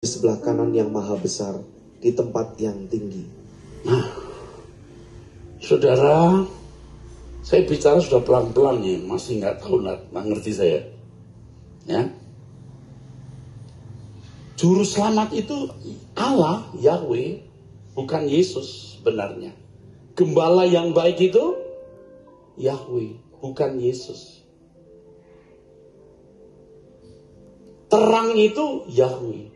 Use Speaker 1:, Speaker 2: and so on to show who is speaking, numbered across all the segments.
Speaker 1: di sebelah kanan yang maha besar, di tempat yang tinggi.
Speaker 2: Nah, saudara, saya bicara sudah pelan-pelan nih, masih nggak ngerti saya. Ya, Juru selamat itu Allah, Yahweh, bukan Yesus sebenarnya. Gembala yang baik itu Yahweh, bukan Yesus. Terang itu Yahweh,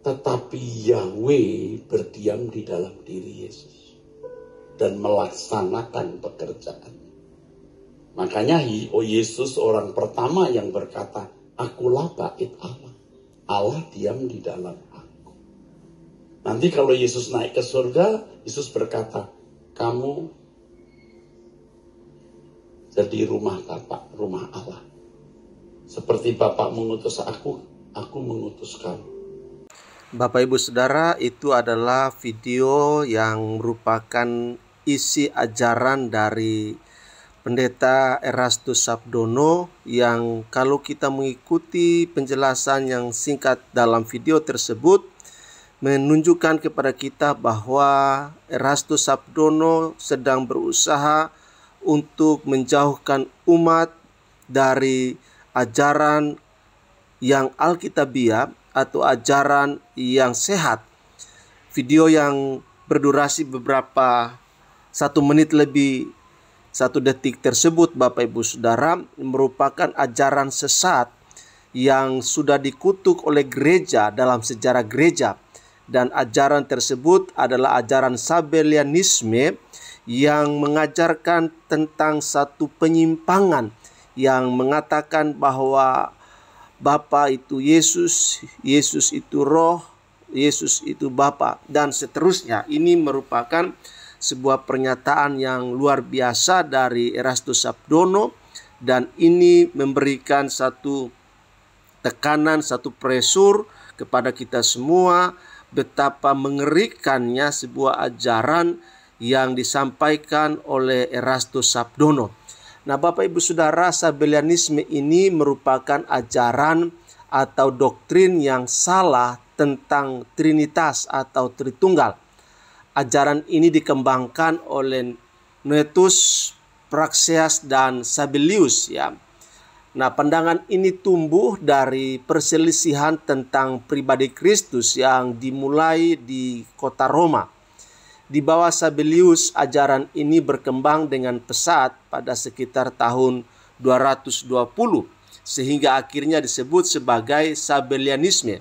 Speaker 2: tetapi Yahweh berdiam di dalam diri Yesus dan melaksanakan pekerjaan. Makanya Yesus orang pertama yang berkata, "Akulah bait Allah. Allah diam di dalam aku." Nanti kalau Yesus naik ke surga, Yesus berkata, "Kamu jadi rumah Bapa, rumah Allah. Seperti Bapa mengutus aku mengutus kamu."
Speaker 3: Bapak Ibu Saudara, itu adalah video yang merupakan isi ajaran dari Pendeta Erastus Sabdono, yang kalau kita mengikuti penjelasan yang singkat dalam video tersebut menunjukkan kepada kita bahwa Erastus Sabdono sedang berusaha untuk menjauhkan umat dari ajaran yang alkitabiah atau ajaran yang sehat. Video yang berdurasi beberapa 1 menit lebih 1 detik tersebut, Bapak Ibu Saudara, merupakan ajaran sesat yang sudah dikutuk oleh gereja dalam sejarah gereja. Dan ajaran tersebut adalah ajaran Sabellianisme yang mengajarkan tentang satu penyimpangan yang mengatakan bahwa Bapa itu Yesus, Yesus itu Roh, Yesus itu Bapa, dan seterusnya. Ini merupakan sebuah pernyataan yang luar biasa dari Erastus Sabdono, dan ini memberikan satu tekanan, satu pressure kepada kita semua betapa mengerikannya sebuah ajaran yang disampaikan oleh Erastus Sabdono. Nah, Bapak Ibu Saudara, Sabellianisme ini merupakan ajaran atau doktrin yang salah tentang Trinitas atau Tritunggal. Ajaran ini dikembangkan oleh Noetus, Praxeas, dan Sabellius, ya. Nah, pandangan ini tumbuh dari perselisihan tentang pribadi Kristus yang dimulai di kota Roma. Di bawah Sabellius, ajaran ini berkembang dengan pesat pada sekitar tahun 220, sehingga akhirnya disebut sebagai Sabellianisme.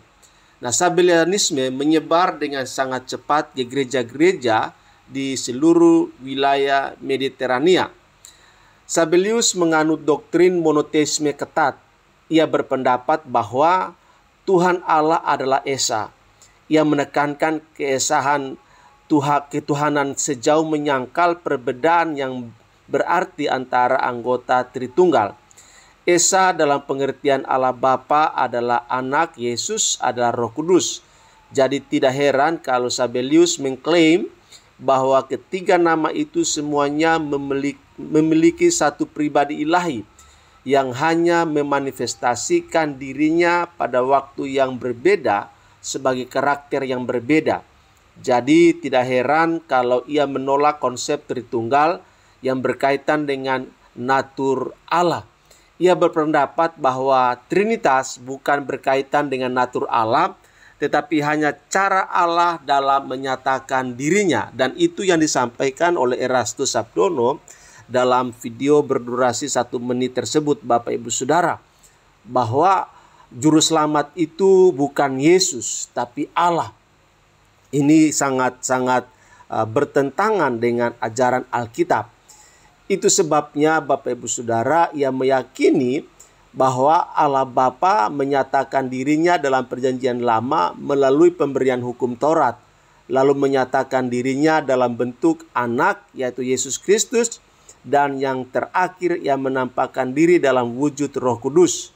Speaker 3: Nah, Sabellianisme menyebar dengan sangat cepat ke gereja-gereja di seluruh wilayah Mediterania. Sabellius menganut doktrin monoteisme ketat. Ia berpendapat bahwa Tuhan Allah adalah Esa. Ia menekankan keesahan ketuhanan sejauh menyangkal perbedaan yang berarti antara anggota Tritunggal. Esa dalam pengertian Allah Bapa adalah Anak, Yesus adalah Roh Kudus. Jadi tidak heran kalau Sabellius mengklaim bahwa ketiga nama itu semuanya memiliki satu pribadi ilahi yang hanya memanifestasikan dirinya pada waktu yang berbeda sebagai karakter yang berbeda. Jadi tidak heran kalau ia menolak konsep Tritunggal yang berkaitan dengan natur Allah. Ia berpendapat bahwa Trinitas bukan berkaitan dengan natur Allah, tetapi hanya cara Allah dalam menyatakan dirinya. Dan itu yang disampaikan oleh Erastus Sabdono dalam video berdurasi 1 menit tersebut, Bapak Ibu Saudara, bahwa juru selamat itu bukan Yesus, tapi Allah. Ini sangat-sangat bertentangan dengan ajaran Alkitab. Itu sebabnya Bapak Ibu Saudara, ia meyakini bahwa Allah Bapa menyatakan dirinya dalam perjanjian lama melalui pemberian hukum Taurat, lalu menyatakan dirinya dalam bentuk anak, yaitu Yesus Kristus, dan yang terakhir ia menampakkan diri dalam wujud Roh Kudus.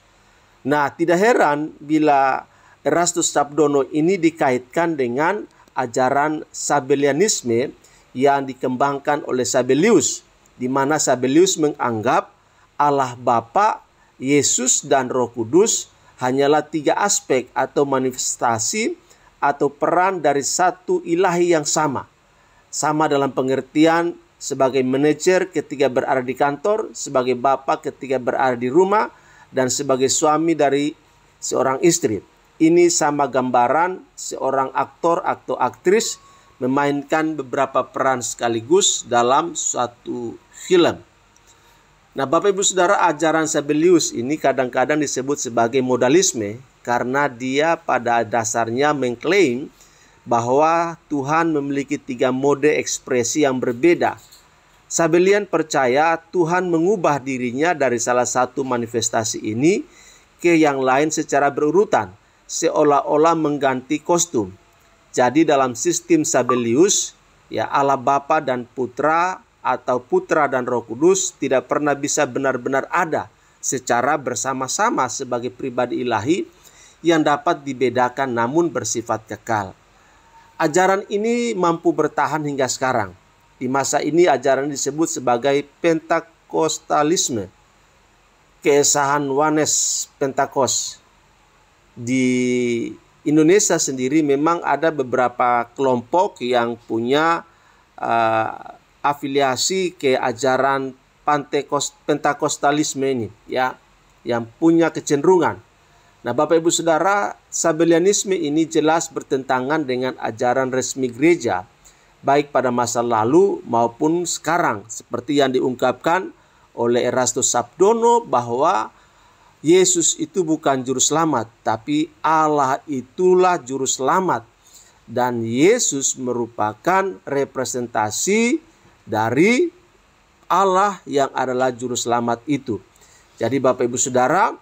Speaker 3: Nah, tidak heran bila Erastus Sabdono ini dikaitkan dengan ajaran Sabellianisme yang dikembangkan oleh Sabellius, di mana Sabellius menganggap Allah Bapa, Yesus, dan Roh Kudus hanyalah 3 aspek atau manifestasi atau peran dari satu ilahi yang sama. Sama dalam pengertian sebagai manajer ketika berada di kantor, sebagai bapak ketika berada di rumah, dan sebagai suami dari seorang istri. Ini sama gambaran seorang aktor atau aktris memainkan beberapa peran sekaligus dalam suatu film. Nah, Bapak Ibu Saudara, ajaran Sabellius ini kadang-kadang disebut sebagai modalisme karena dia pada dasarnya mengklaim bahwa Tuhan memiliki 3 mode ekspresi yang berbeda. Sabellian percaya Tuhan mengubah dirinya dari salah satu manifestasi ini ke yang lain secara berurutan, seolah-olah mengganti kostum. Jadi dalam sistem Sabellius, ya Allah Bapa dan Putra atau Putra dan Roh Kudus tidak pernah bisa benar-benar ada secara bersama-sama sebagai pribadi ilahi yang dapat dibedakan namun bersifat kekal. Ajaran ini mampu bertahan hingga sekarang. Di masa ini ajaran disebut sebagai Pentakostalisme, keesahan Oneness Pentakos. Di Indonesia sendiri memang ada beberapa kelompok yang punya afiliasi ke ajaran Pentakostalisme ini, ya, yang punya kecenderungan. Nah, Bapak Ibu Saudara, Sabellianisme ini jelas bertentangan dengan ajaran resmi gereja, baik pada masa lalu maupun sekarang, seperti yang diungkapkan oleh Erastus Sabdono bahwa Yesus itu bukan juru selamat, tapi Allah itulah juru selamat. Dan Yesus merupakan representasi dari Allah yang adalah juru selamat itu. Jadi Bapak Ibu Saudara,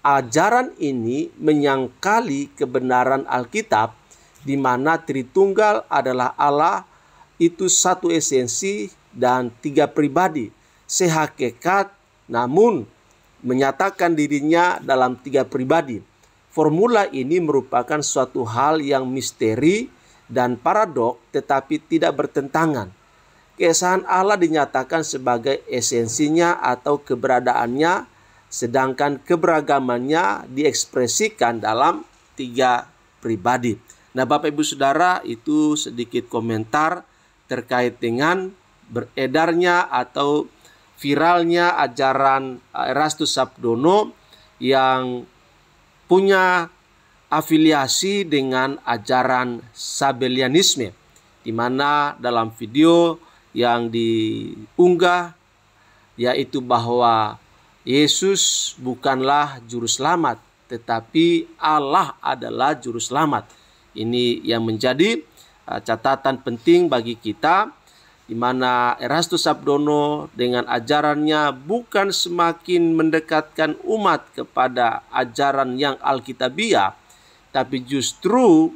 Speaker 3: ajaran ini menyangkali kebenaran Alkitab di mana Tritunggal adalah Allah, itu satu esensi dan 3 pribadi, sehakikat namun menyatakan dirinya dalam 3 pribadi. Formula ini merupakan suatu hal yang misteri dan paradok tetapi tidak bertentangan. Keesahan Allah dinyatakan sebagai esensinya atau keberadaannya, sedangkan keberagamannya diekspresikan dalam 3 pribadi. Nah, Bapak Ibu Saudara, itu sedikit komentar terkait dengan beredarnya atau viralnya ajaran Erastus Sabdono yang punya afiliasi dengan ajaran Sabellianisme, di mana dalam video yang diunggah yaitu bahwa Yesus bukanlah juru selamat, tetapi Allah adalah juru selamat. Ini yang menjadi catatan penting bagi kita, di mana Erastus Sabdono dengan ajarannya bukan semakin mendekatkan umat kepada ajaran yang alkitabiah, tapi justru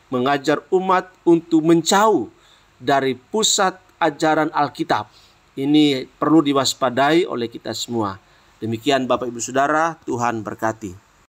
Speaker 3: mengajar umat untuk menjauh dari pusat ajaran Alkitab. Ini perlu diwaspadai oleh kita semua. Demikian Bapak Ibu Saudara, Tuhan berkati.